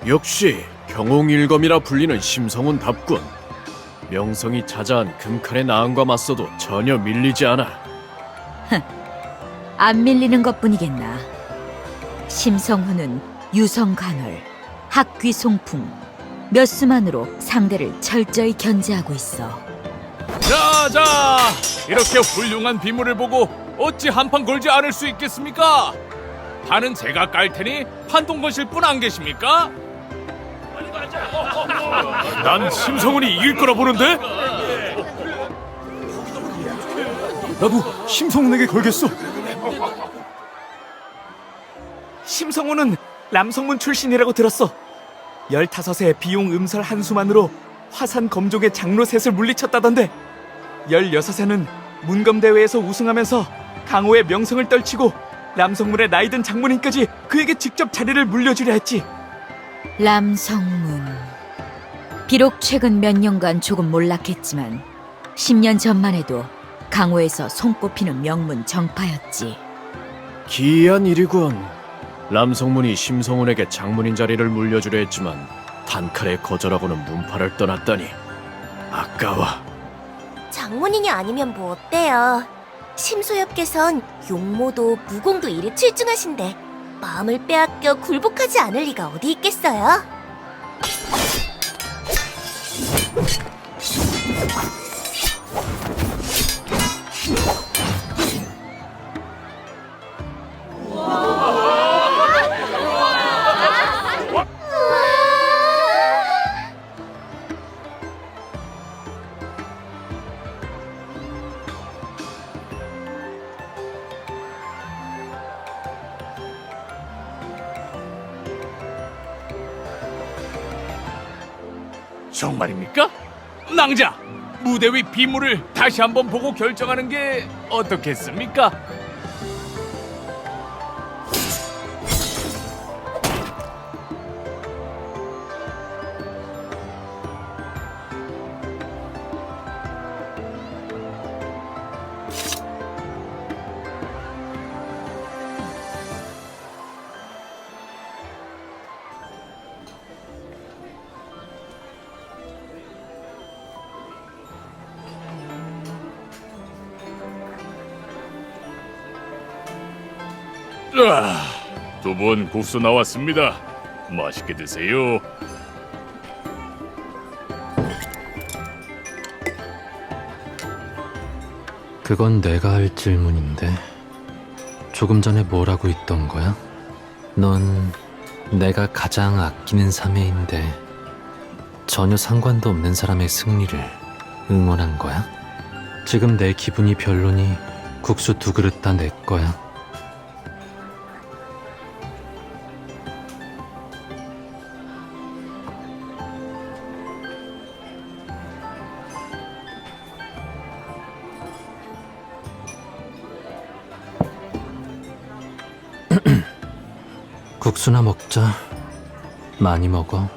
역시 경홍일검이라 불리는 심성운답군. 명성이 자자한 금칼의 나음과 맞서도 전혀 밀리지 않아. 안 밀리는 것뿐이겠나. 심성훈은 유성간월, 학귀송풍 몇 수만으로 상대를 철저히 견제하고 있어. 자, 이렇게 훌륭한 비물을 보고 어찌 한판 걸지 않을 수 있겠습니까? 판은 제가 깔 테니 판돈 거실 분 안 계십니까? 난 심성운이 이길 거라 보는데? 나도 심성운에게 걸겠어. 심성우는 남성문 출신이라고 들었어. 15의 비용 음설 한 수만으로 화산 검족의 장로 셋을 물리쳤다던데 16에는 문검대회에서 우승하면서 강호의 명성을 떨치고 남성문의 나이든 장본인까지 그에게 직접 자리를 물려주려 했지. 람성문. 비록 최근 몇 년간 조금 몰락했지만 10년 전만 해도 강호에서 손꼽히는 명문 정파였지. 기이한 일이군. 람성문이 심성운에게 장문인 자리를 물려주려 했지만 단칼에 거절하고는 문파를 떠났다니 아까워. 장본인이 아니면 뭐 어때요? 심소엽께선 용모도 무공도 일에 출중하신데 마음을 빼앗겨 굴복하지 않을 리가 어디 있겠어요? 정말입니까? 낭자, 무대 위 비물을 다시 한번 보고 결정하는 게 어떻겠습니까? 두 분 국수 나왔습니다. 맛있게 드세요. 그건 내가 할 질문인데 조금 전에 뭐라고 있던 거야? 넌 내가 가장 아끼는 사내인데 전혀 상관도 없는 사람의 승리를 응원한 거야? 지금 내 기분이 별로니 국수 2그릇 다 내 거야. 국수나 먹자. 많이 먹어.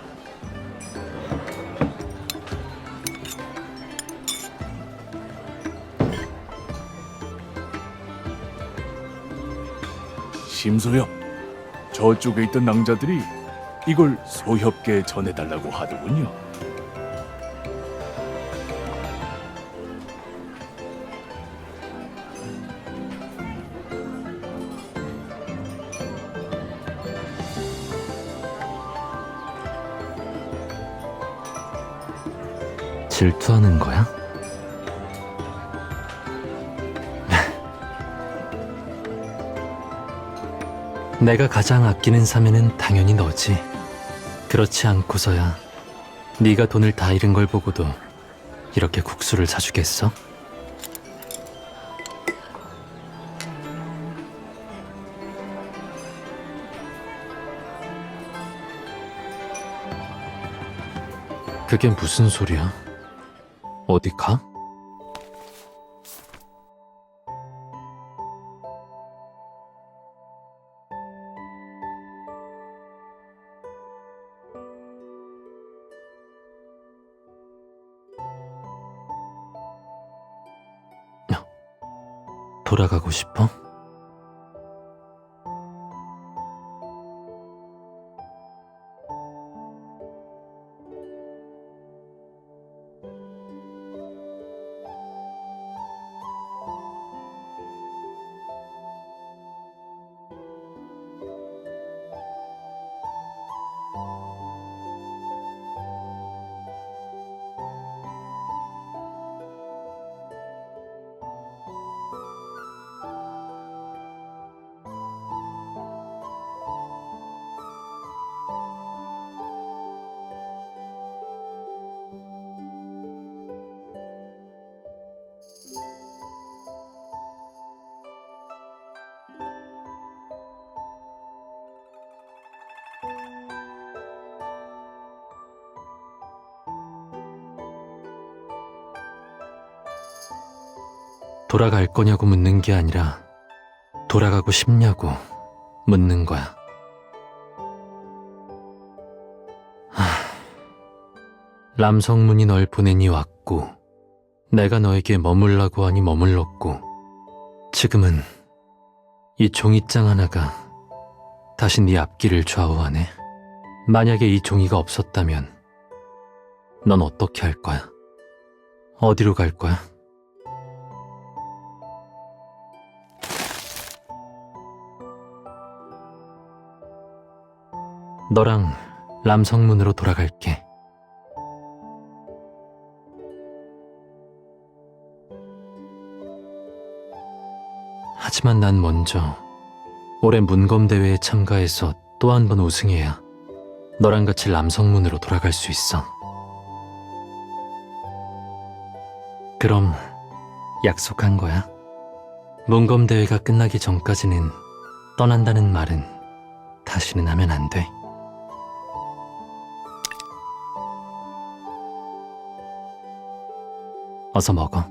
심소엽, 저쪽에 있던 낭자들이 이걸 소협께 전해달라고 하더군요. 질투하는 거야? 내가 가장 아끼는 사내는 당연히 너지. 그렇지 않고서야 네가 돈을 다 잃은 걸 보고도 이렇게 국수를 사주겠어? 그게 무슨 소리야? 어디 가? 돌아가고 싶어? 돌아갈 거냐고 묻는 게 아니라 돌아가고 싶냐고 묻는 거야. 람성문이 널 보내니 왔고 내가 너에게 머물라고 하니 머물렀고 지금은 이 종이장 하나가 다시 네 앞길을 좌우하네. 만약에 이 종이가 없었다면 넌 어떻게 할 거야? 어디로 갈 거야? 너랑 람성문으로 돌아갈게. 하지만 난 먼저 올해 문검 대회에 참가해서 또 한 번 우승해야 너랑 같이 람성문으로 돌아갈 수 있어. 그럼 약속한 거야. 문검 대회가 끝나기 전까지는 떠난다는 말은 다시는 하면 안 돼. 어서 먹어.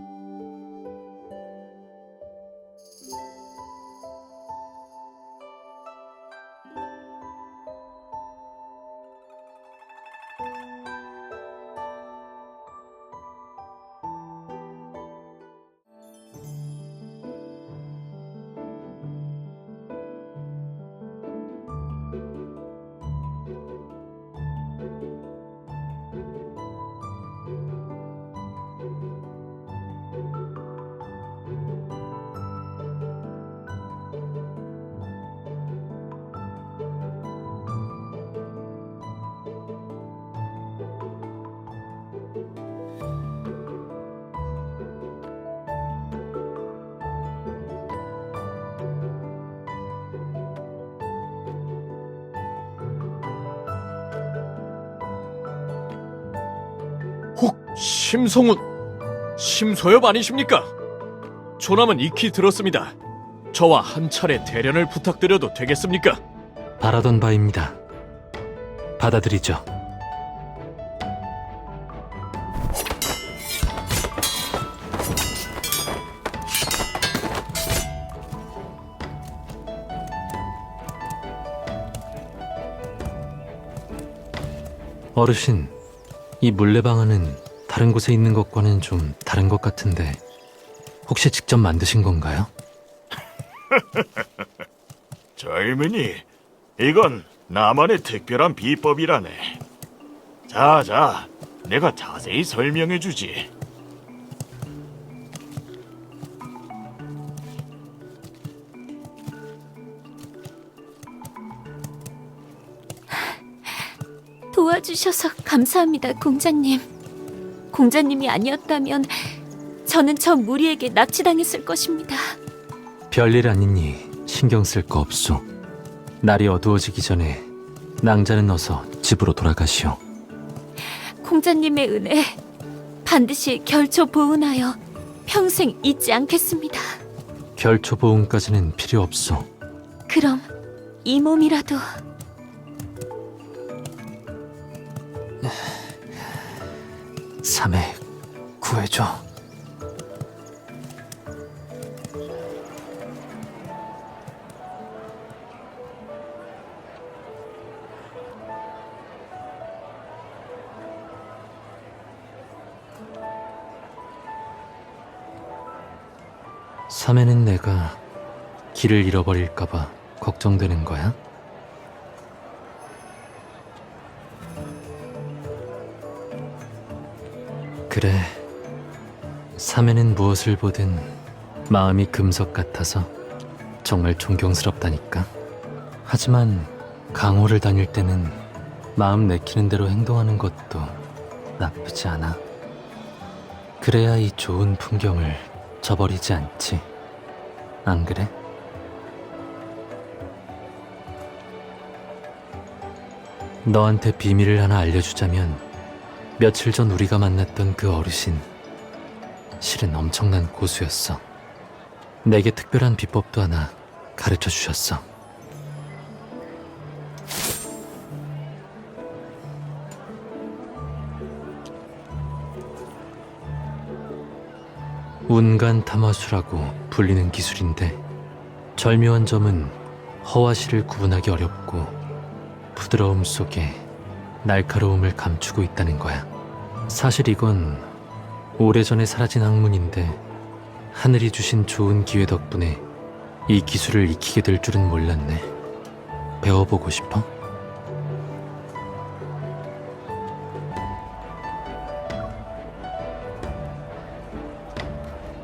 혹 심성운, 심소엽 아니십니까? 조남은 익히 들었습니다. 저와 한 차례 대련을 부탁드려도 되겠습니까? 바라던 바입니다. 받아들이죠. 어르신, 이 물레방아는 다른 곳에 있는 것과는 좀 다른 것 같은데 혹시 직접 만드신 건가요? 젊은이, 이건 나만의 특별한 비법이라네. 자, 내가 자세히 설명해주지. 도와주셔서 감사합니다, 공자님. 공자님이 아니었다면 저는 저 무리에게 납치당했을 것입니다. 별일 아니니 신경 쓸 거 없소. 날이 어두워지기 전에 낭자는 어서 집으로 돌아가시오. 공자님의 은혜 반드시 결초 보은하여 평생 잊지 않겠습니다. 결초 보응까지는 필요 없소. 그럼 이 몸이라도 삼해 구해줘. 삼해는 내가 길을 잃어버릴까봐 걱정되는 거야? 그래, 삼해는 무엇을 보든 마음이 금석 같아서 정말 존경스럽다니까. 하지만 강호를 다닐 때는 마음 내키는 대로 행동하는 것도 나쁘지 않아. 그래야 이 좋은 풍경을 저버리지 않지. 안 그래? 너한테 비밀을 하나 알려주자면 며칠 전 우리가 만났던 그 어르신, 실은 엄청난 고수였어. 내게 특별한 비법도 하나 가르쳐 주셨어. 운간 탐화수라고 불리는 기술인데 절묘한 점은 허와 실을 구분하기 어렵고 부드러움 속에 날카로움을 감추고 있다는 거야. 사실 이건 오래전에 사라진 학문인데 하늘이 주신 좋은 기회 덕분에 이 기술을 익히게 될 줄은 몰랐네. 배워보고 싶어?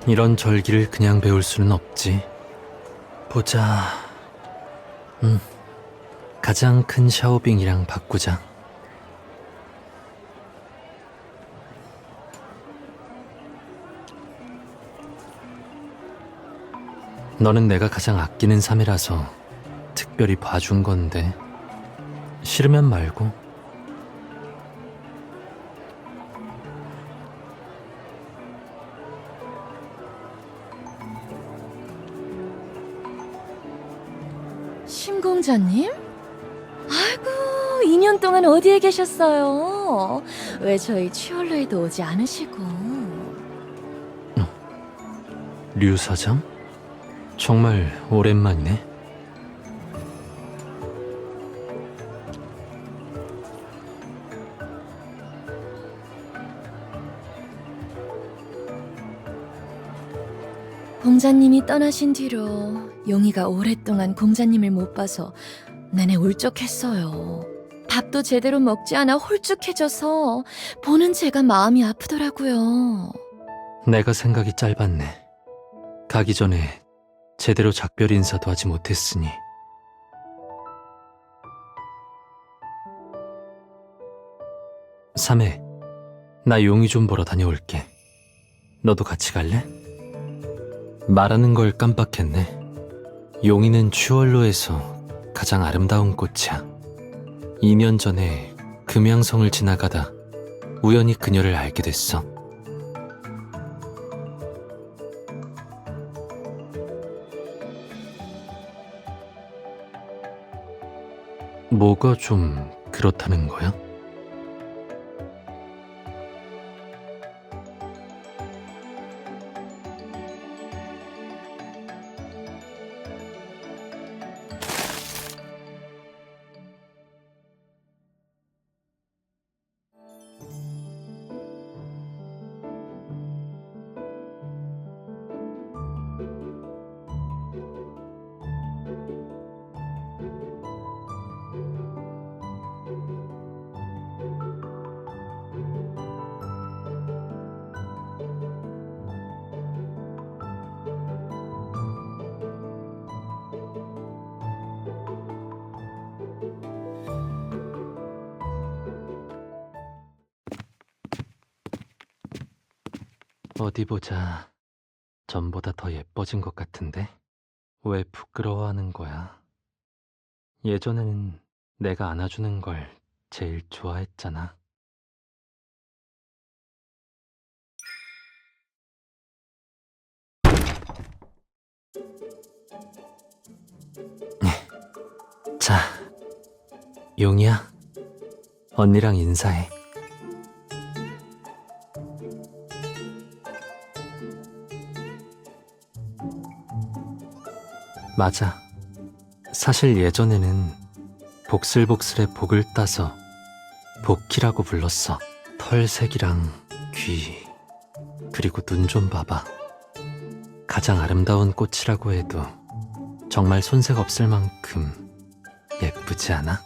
이런 절기를 그냥 배울 수는 없지. 보자. 가장 큰 샤오빙이랑 바꾸자. 너는 내가 가장 아끼는 삶이라서 특별히 봐준 건데 싫으면 말고. 심공자님? 아이고, 2년 동안 어디에 계셨어요? 왜 저희 취월로에도 오지 않으시고? 류 사장? 정말 오랜만이네. 공자님이 떠나신 뒤로 용이가 오랫동안 공자님을 못 봐서 내내 울적했어요. 밥도 제대로 먹지 않아 홀쭉해져서 보는 제가 마음이 아프더라고요. 내가 생각이 짧았네. 가기 전에 제대로 작별 인사도 하지 못했으니. 삼해, 나 용이 좀 보러 다녀올게. 너도 같이 갈래? 말하는 걸 깜빡했네. 용이는 추월로에서 가장 아름다운 꽃이야. 2년 전에 금양성을 지나가다 우연히 그녀를 알게 됐어. 뭐가 좀 그렇다는 거야? 어디 보자. 전보다 더 예뻐진 것 같은데? 왜 부끄러워하는 거야? 예전에는 내가 안아주는 걸 제일 좋아했잖아. 자, 용이야. 언니랑 인사해. 맞아. 사실 예전에는 복슬복슬의 복을 따서 복희라고 불렀어. 털색이랑 귀, 그리고 눈 좀 봐봐. 가장 아름다운 꽃이라고 해도 정말 손색 없을 만큼 예쁘지 않아?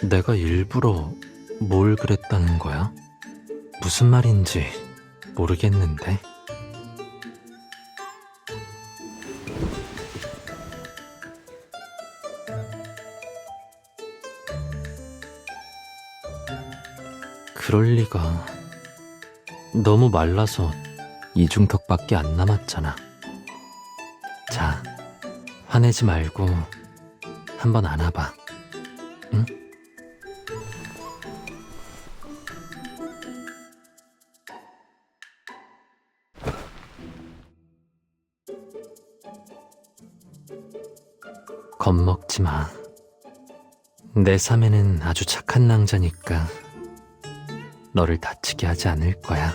내가 일부러 뭘 그랬다는 거야? 무슨 말인지 모르겠는데. 그럴 리가. 너무 말라서 이중턱밖에 안 남았잖아. 자, 화내지 말고 한번 안아봐. 응? 겁먹지 마. 내 삶에는 아주 착한 낭자니까 너를 다치게 하지 않을 거야.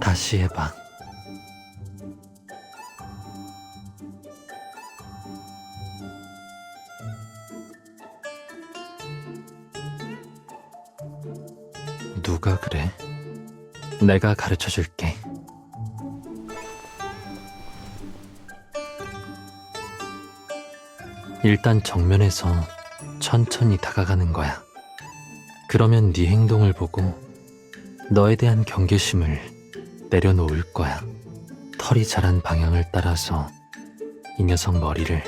다시 해봐. 누가 그래? 내가 가르쳐 줄게. 일단 정면에서 천천히 다가가는 거야. 그러면 네 행동을 보고 너에 대한 경계심을 내려놓을 거야. 털이 자란 방향을 따라서 이 녀석 머리를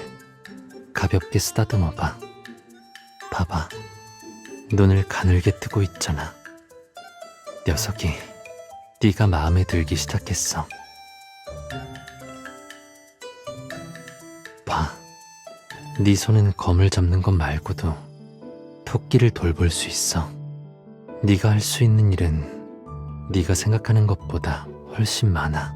가볍게 쓰다듬어 봐. 봐봐. 눈을 가늘게 뜨고 있잖아. 녀석이 네가 마음에 들기 시작했어. 봐. 네 손은 검을 잡는 것 말고도 토끼를 돌볼 수 있어. 네가 할 수 있는 일은 네가 생각하는 것보다 훨씬 많아.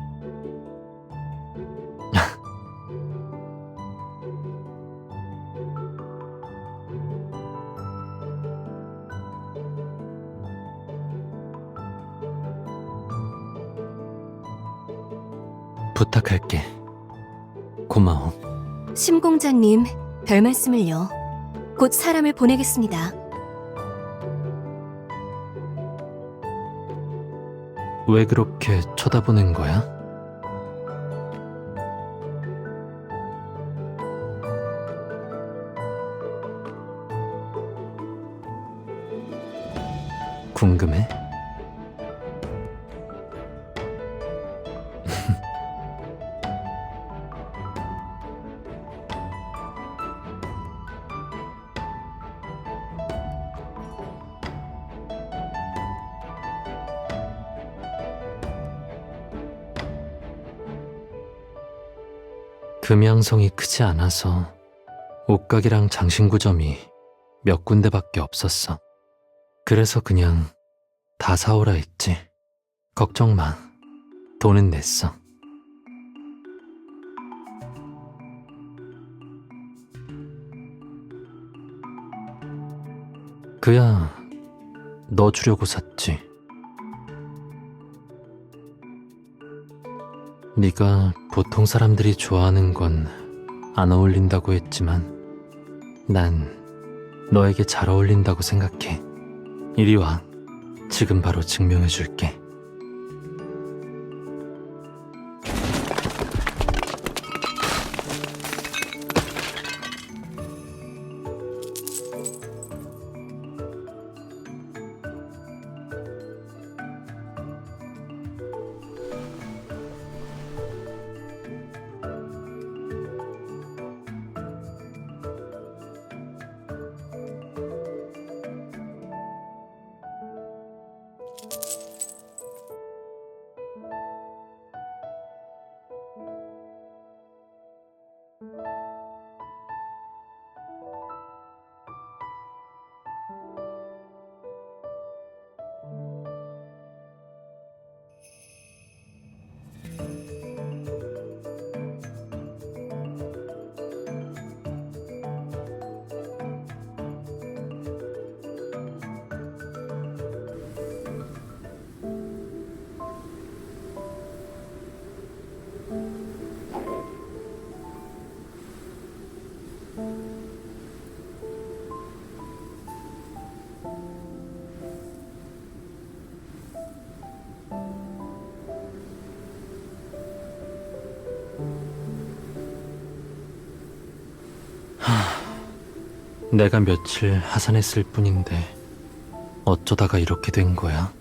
부탁할게. 고마워. 심공자님, 별 말씀을요. 곧 사람을 보내겠습니다. 왜 그렇게 쳐다보는 거야? 궁금해? 금양성이 크지 않아서 옷가게랑 장신구점이 몇 군데밖에 없었어. 그래서 그냥 다 사오라 했지. 걱정 마. 돈은 냈어. 그야 너 주려고 샀지. 네가 보통 사람들이 좋아하는 건 안 어울린다고 했지만 난 너에게 잘 어울린다고 생각해. 이리 와. 지금 바로 증명해 줄게. 내가 며칠 하산했을 뿐인데 어쩌다가 이렇게 된 거야?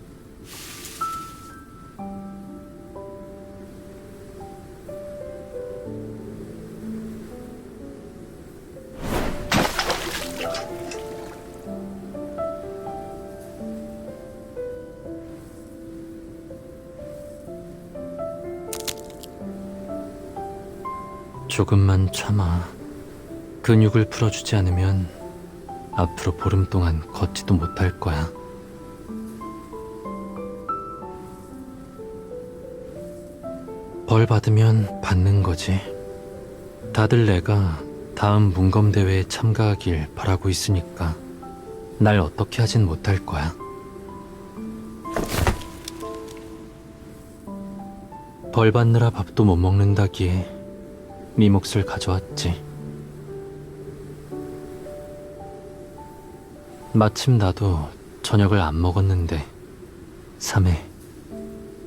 조금만 참아. 근육을 풀어주지 않으면 앞으로 보름 동안 걷지도 못할 거야. 벌 받으면 받는 거지. 다들 내가 다음 문검 대회에 참가하길 바라고 있으니까 날 어떻게 하진 못할 거야. 벌 받느라 밥도 못 먹는다기에 네 몫을 가져왔지. 마침 나도 저녁을 안 먹었는데 3회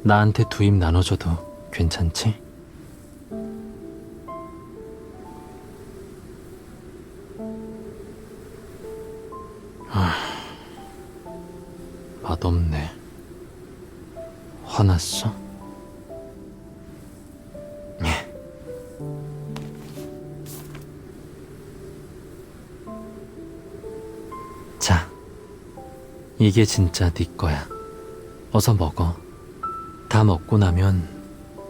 나한테 2입 나눠줘도 괜찮지? 맛없네. 화났어? 자, 이게 진짜 네 거야. 어서 먹어. 다 먹고 나면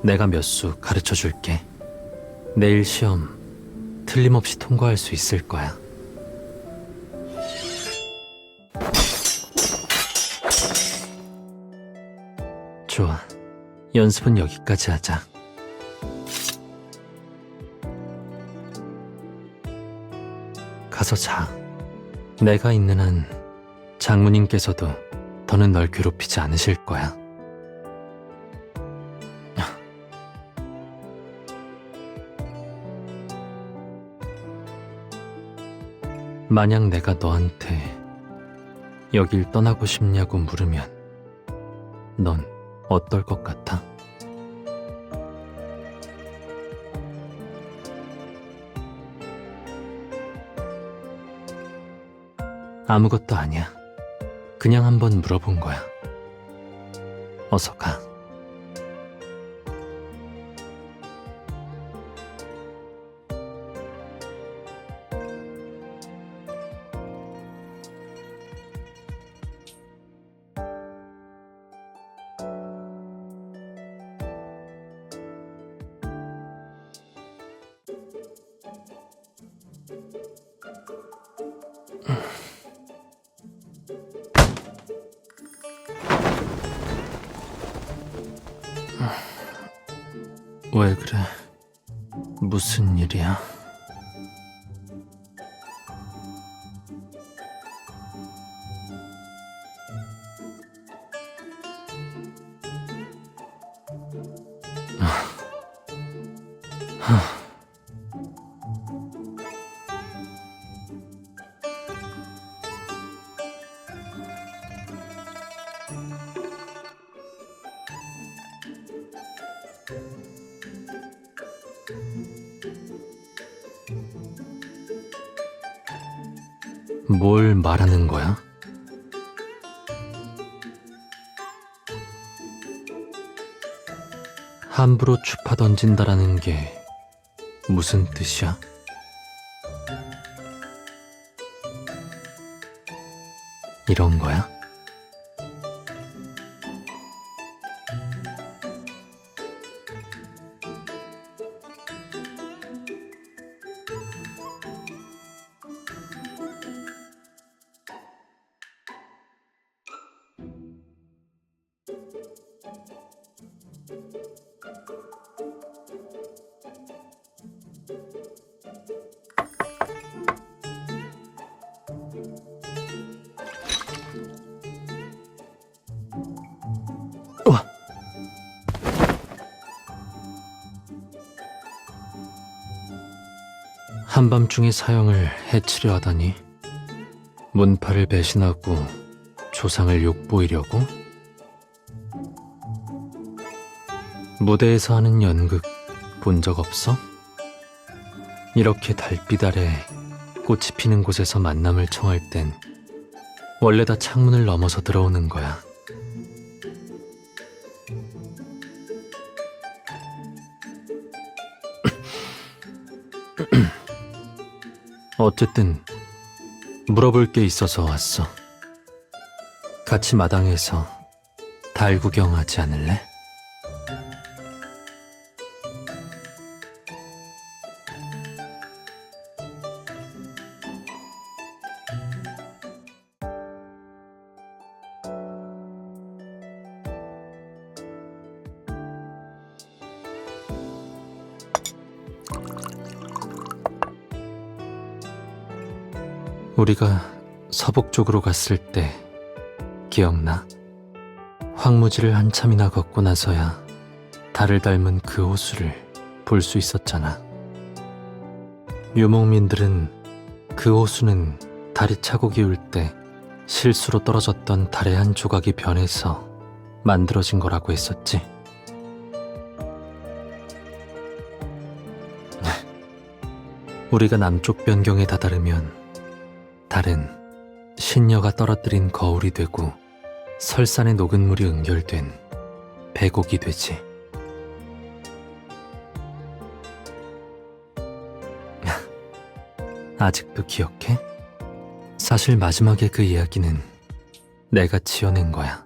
내가 몇 수 가르쳐 줄게. 내일 시험 틀림없이 통과할 수 있을 거야. 좋아. 연습은 여기까지 하자. 가서 자. 내가 있는 한 장모님께서도 더는 널 괴롭히지 않으실 거야. 만약 내가 너한테 여길 떠나고 싶냐고 물으면 넌 어떨 것 같아? 아무것도 아니야. 그냥 한번 물어본 거야. 어서 가. 왜 그래? 무슨 일이야? 뭘 말하는 거야? 함부로 추파 던진다라는 게 무슨 뜻이야? 이런 거야? 한밤중에 사형을 해치려 하다니 문파를 배신하고 조상을 욕보이려고? 무대에서 하는 연극 본 적 없어? 이렇게 달빛 아래 꽃이 피는 곳에서 만남을 청할 땐 원래 다 창문을 넘어서 들어오는 거야. 어쨌든 물어볼 게 있어서 왔어. 같이 마당에서 달 구경하지 않을래? 우리가 서북 쪽으로 갔을 때 기억나? 황무지를 한참이나 걷고 나서야 달을 닮은 그 호수를 볼 수 있었잖아. 유목민들은 그 호수는 달이 차고 기울 때 실수로 떨어졌던 달의 한 조각이 변해서 만들어진 거라고 했었지. 우리가 남쪽 변경에 다다르면 달은 신녀가 떨어뜨린 거울이 되고 설산의 녹은 물이 응결된 배곡이 되지. 아직도 기억해? 사실 마지막에 그 이야기는 내가 지어낸 거야.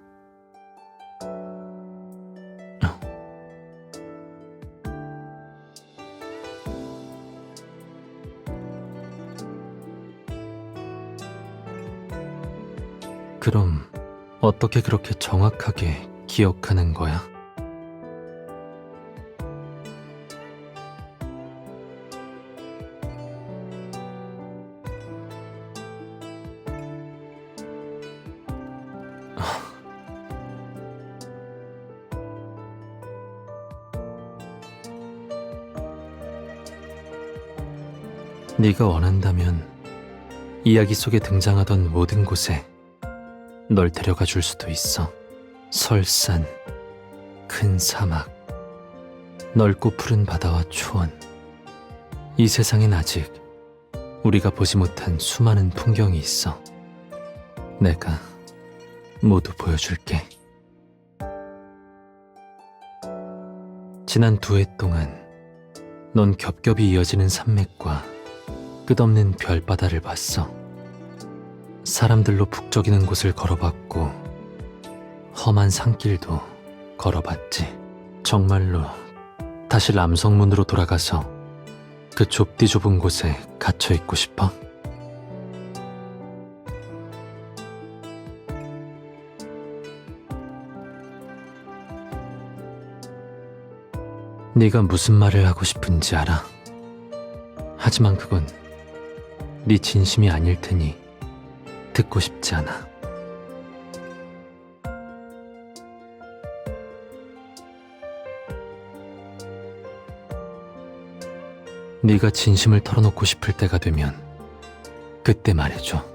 그럼 어떻게 그렇게 정확하게 기억하는 거야? 네가 원한다면 이야기 속에 등장하던 모든 곳에 널 데려가 줄 수도 있어. 설산, 큰 사막, 넓고 푸른 바다와 초원. 이 세상엔 아직 우리가 보지 못한 수많은 풍경이 있어. 내가 모두 보여줄게. 지난 2해 동안 넌 겹겹이 이어지는 산맥과 끝없는 별바다를 봤어. 사람들로 북적이는 곳을 걸어봤고 험한 산길도 걸어봤지. 정말로 다시 람성문으로 돌아가서 그 좁디 좁은 곳에 갇혀 있고 싶어? 네가 무슨 말을 하고 싶은지 알아. 하지만 그건 네 진심이 아닐 테니 듣고 싶지 않아. 네가 진심을 털어놓고 싶을 때가 되면 그때 말해줘.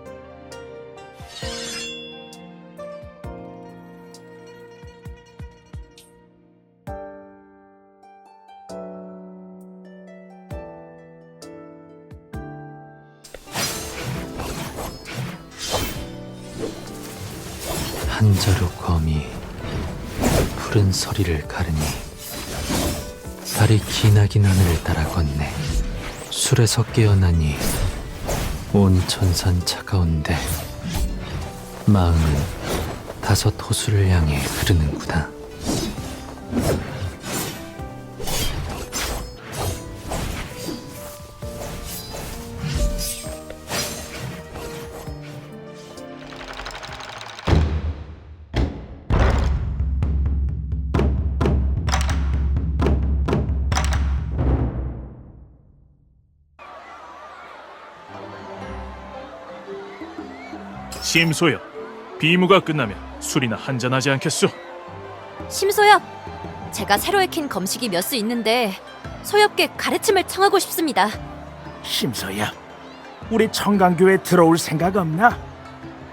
한자루 검이 푸른 서리를 가르니 달이 기나긴 하늘을 따라 걷네. 술에서 깨어나니 온 천산 차가운데 마음은 5 호수를 향해 흐르는구나. 심소엽, 비무가 끝나면 술이나 한잔하지 않겠소? 심소엽, 제가 새로 익힌 검식이 몇 수 있는데 소엽께 가르침을 청하고 싶습니다. 심서야, 우리 청강교에 들어올 생각 없나?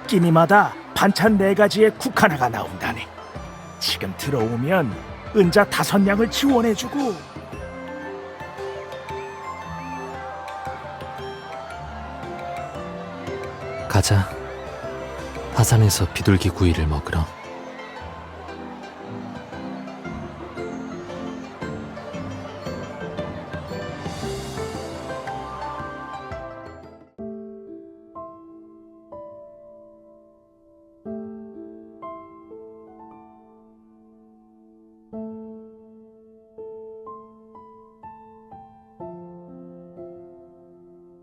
끼니마다 반찬 4가지에 국 하나가 나온다네. 지금 들어오면 은자 5냥을 지원해주고. 가자. 화산에서 비둘기 구이를 먹으러.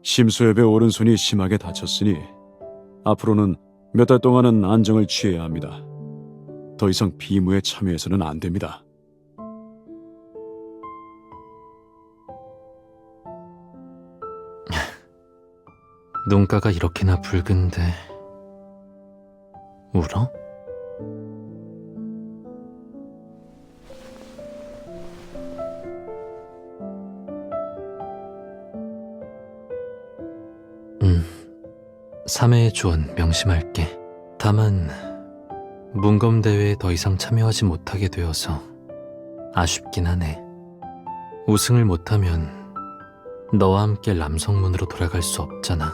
심소엽의 오른손이 심하게 다쳤으니 앞으로는 몇 달 동안은 안정을 취해야 합니다. 더 이상 비무에 참여해서는 안 됩니다. 눈가가 이렇게나 붉은데 울어? 삼회의 조언 명심할게. 다만 문검대회에 더 이상 참여하지 못하게 되어서 아쉽긴 하네. 우승을 못하면 너와 함께 람성문으로 돌아갈 수 없잖아.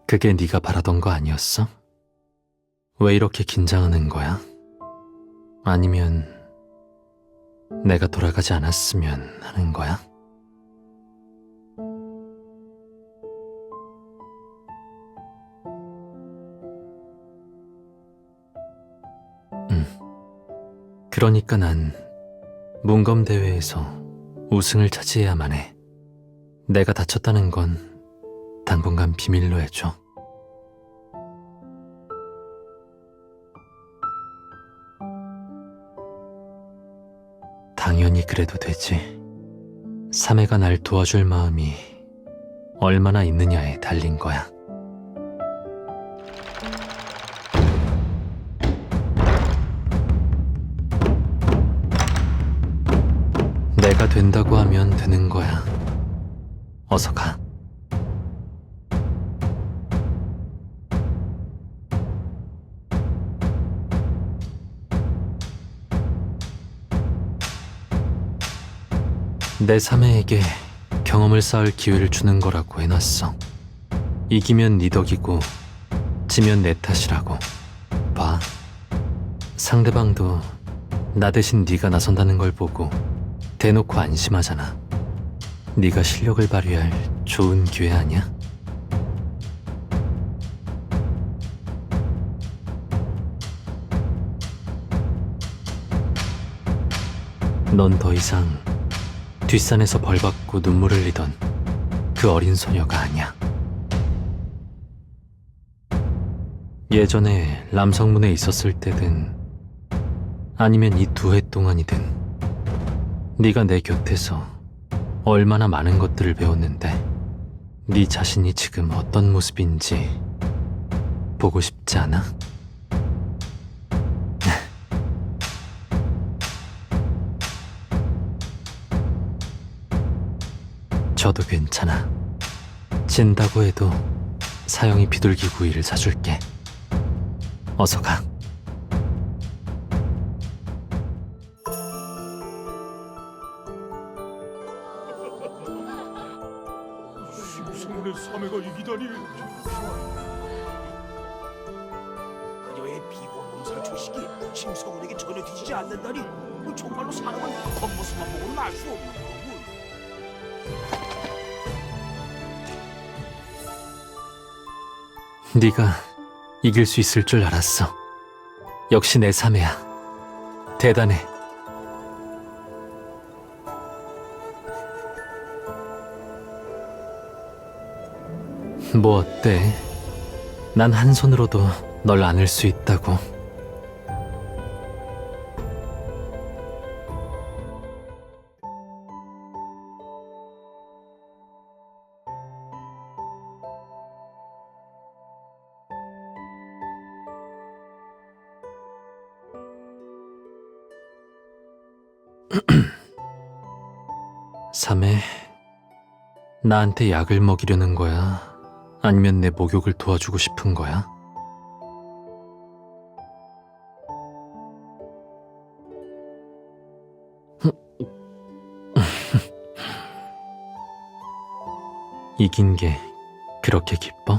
그게 네가 바라던 거 아니었어? 왜 이렇게 긴장하는 거야? 아니면 내가 돌아가지 않았으면 하는 거야? 그러니까 난 문검대회에서 우승을 차지해야만 해. 내가 다쳤다는 건 당분간 비밀로 해줘. 당연히 그래도 되지. 사매가 날 도와줄 마음이 얼마나 있느냐에 달린 거야. 내가 된다고 하면 되는 거야. 어서 가. 내 사매에게 경험을 쌓을 기회를 주는 거라고 해놨어. 이기면 네 덕이고 지면 내 탓이라고. 봐. 상대방도 나 대신 네가 나선다는 걸 보고 대놓고 안심하잖아. 네가 실력을 발휘할 좋은 기회 아니야? 넌 더 이상 뒷산에서 벌받고 눈물 흘리던 그 어린 소녀가 아니야. 예전에 람성문에 있었을 때든 아니면 이 2회 동안이든 네가 내 곁에서 얼마나 많은 것들을 배웠는데 네 자신이 지금 어떤 모습인지 보고 싶지 않아? 저도 괜찮아. 진다고 해도 사형이 비둘기 구이를 사줄게. 어서 가. 심성문의 사매가 이기다니. 그녀의 비호 몸살 초식이 심성훈에게 전혀 뒤지지 않는다니 정말로 사람은 겉모습만 보고는 알 수 없는 거군. 네가 이길 수 있을 줄 알았어. 역시 내 사매야. 대단해. 뭐 어때? 난 한 손으로도 널 안을 수 있다고. 사매, 나한테 약을 먹이려는 거야? 아니면 내 목욕을 도와주고 싶은 거야? 이긴 게 그렇게 기뻐?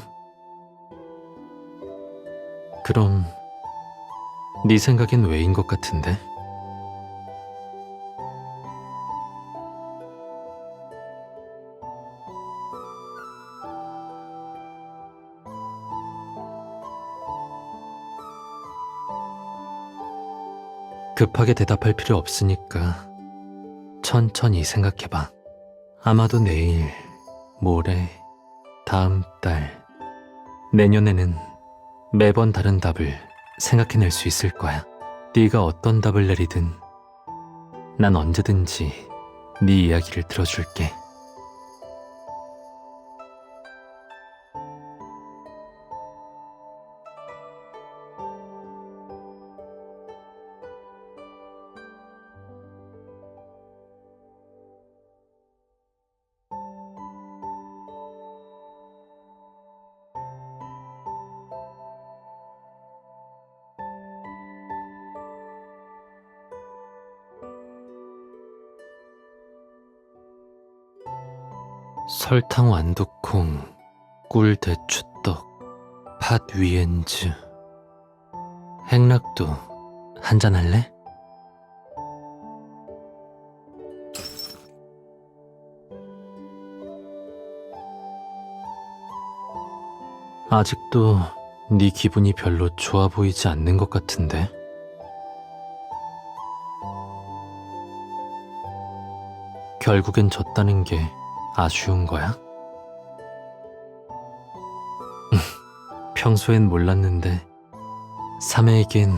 그럼 네 생각엔 왜인 것 같은데? 급하게 대답할 필요 없으니까 천천히 생각해봐. 아마도 내일, 모레, 다음 달, 내년에는 매번 다른 답을 생각해낼 수 있을 거야. 네가 어떤 답을 내리든 난 언제든지 네 이야기를 들어줄게. 설탕 완두콩, 꿀 대추떡, 팥 위엔즈. 행락도 한잔 할래? 아직도 네 기분이 별로 좋아 보이지 않는 것 같은데. 결국엔 졌다는 게 아쉬운 거야? 평소엔 몰랐는데 사매에겐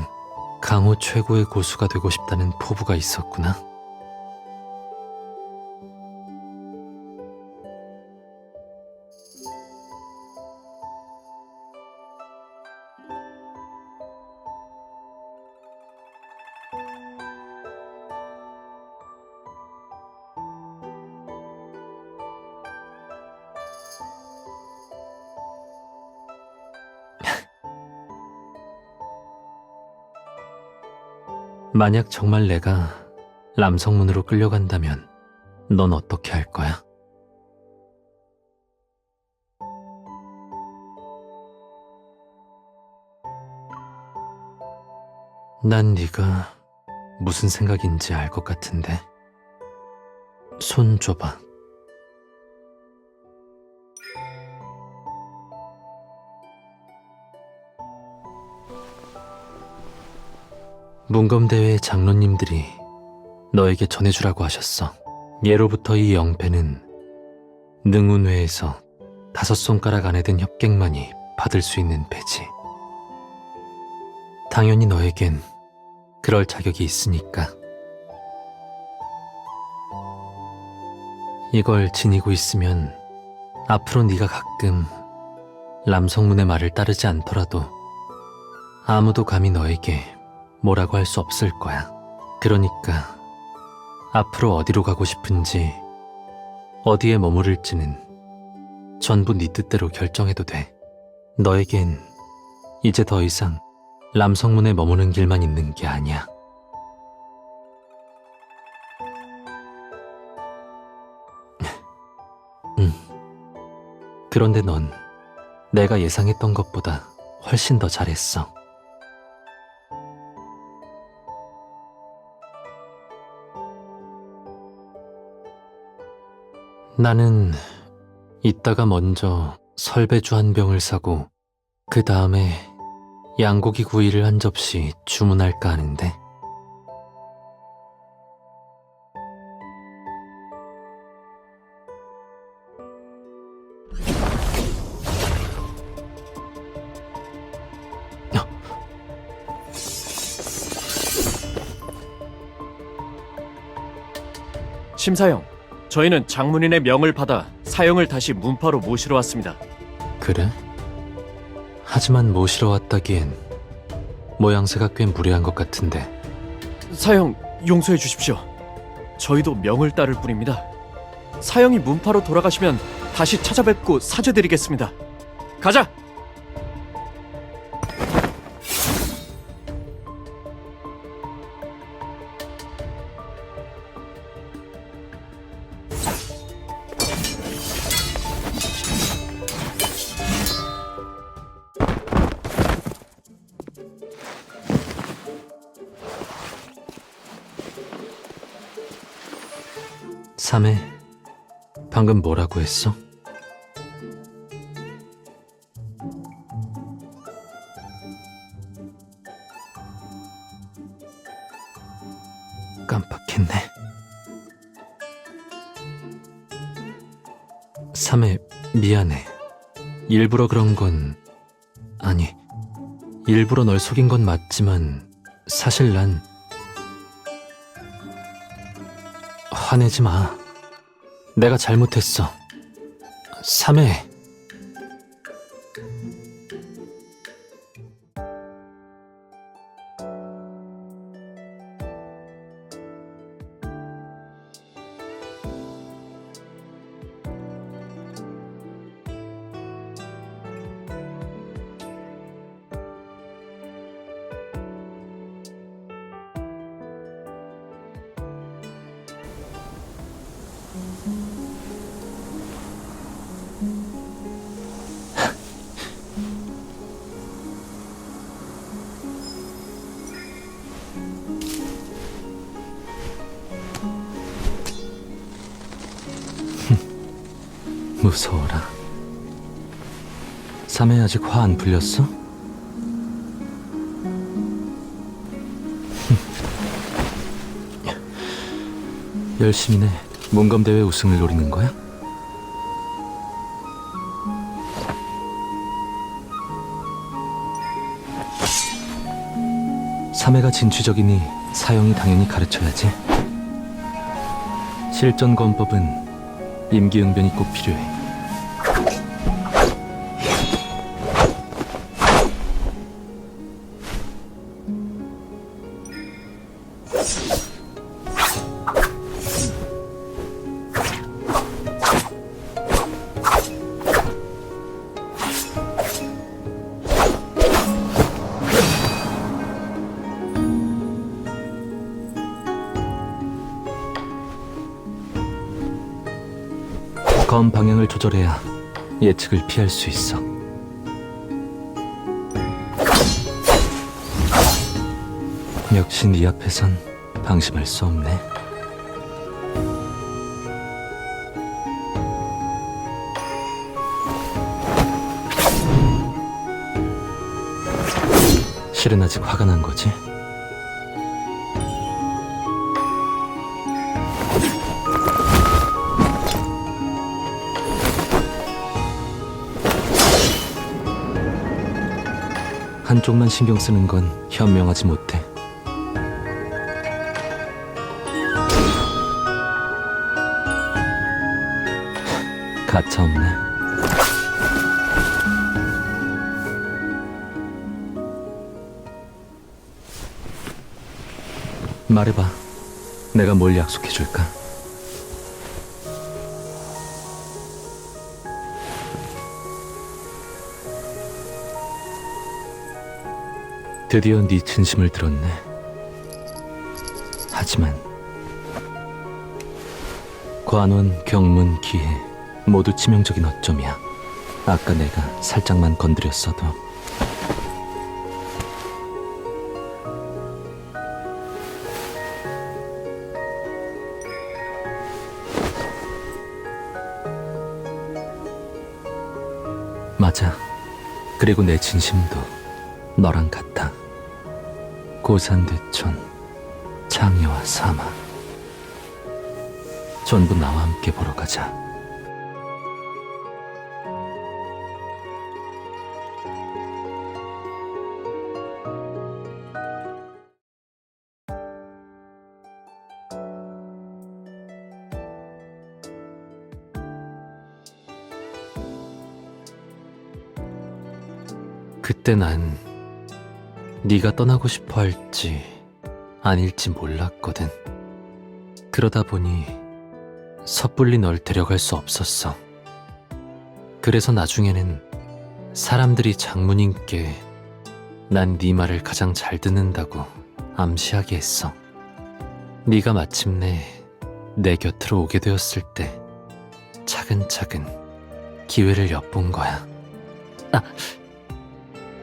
강호 최고의 고수가 되고 싶다는 포부가 있었구나. 만약 정말 내가 람성문으로 끌려간다면 넌 어떻게 할 거야? 난 네가 무슨 생각인지 알 것 같은데. 손 줘봐. 문검대회 장로님들이 너에게 전해주라고 하셨어. 예로부터 이 영패는 능운회에서 5손가락 안에 든 협객만이 받을 수 있는 패지. 당연히 너에겐 그럴 자격이 있으니까. 이걸 지니고 있으면 앞으로 네가 가끔 람성문의 말을 따르지 않더라도 아무도 감히 너에게 뭐라고 할 수 없을 거야. 그러니까 앞으로 어디로 가고 싶은지, 어디에 머무를지는 전부 네 뜻대로 결정해도 돼. 너에겐 이제 더 이상 람성문에 머무는 길만 있는 게 아니야. 그런데 넌 내가 예상했던 것보다 훨씬 더 잘했어. 나는 이따가 먼저 설배주 한 병을 사고 그 다음에 양고기 구이를 한 접시 주문할까 하는데. 심사영, 저희는 장문인의 명을 받아 사형을 다시 문파로 모시러 왔습니다. 그래? 하지만 모시러 왔다기엔 모양새가 꽤 무례한 것 같은데. 사형, 용서해 주십시오. 저희도 명을 따를 뿐입니다. 사형이 문파로 돌아가시면 다시 찾아뵙고 사죄드리겠습니다. 가자! 삼해, 방금 뭐라고 했어? 깜빡했네. 3회 미안해. 일부러 그런 건 아니, 일부러 널 속인 건 맞지만 사실 난 화내지 마. 내가 잘못했어. 3회. 무서워라. 3회 아직 화 안 풀렸어? 열심히네. 문검대회 우승을 노리는 거야? 삼회가 진취적이니 사형이 당연히 가르쳐야지. 실전검법은 임기응변이 꼭 필요해. 검 방향을 조절해야 예측을 피할 수 있어. 역시 네 앞에선 방심할 수 없네. 실은 아직 화가 난 거지? 한쪽만 신경 쓰는 건 현명하지 못해. 가차없네. 말해봐. 내가 뭘 약속해줄까? 드디어 네 진심을 들었네. 하지만 관원, 경문, 기회 모두 치명적인 어점이야. 아까 내가 살짝만 건드렸어도. 맞아. 그리고 내 진심도 너랑 같아. 고산대천, 창야와 사막 전부 나와 함께 보러 가자. 그때 난 네가 떠나고 싶어 할지 아닐지 몰랐거든. 그러다 보니 섣불리 널 데려갈 수 없었어. 그래서 나중에는 사람들이 장모님께 난 네 말을 가장 잘 듣는다고 암시하게 했어. 네가 마침내 내 곁으로 오게 되었을 때 차근차근 기회를 엿본 거야. 아,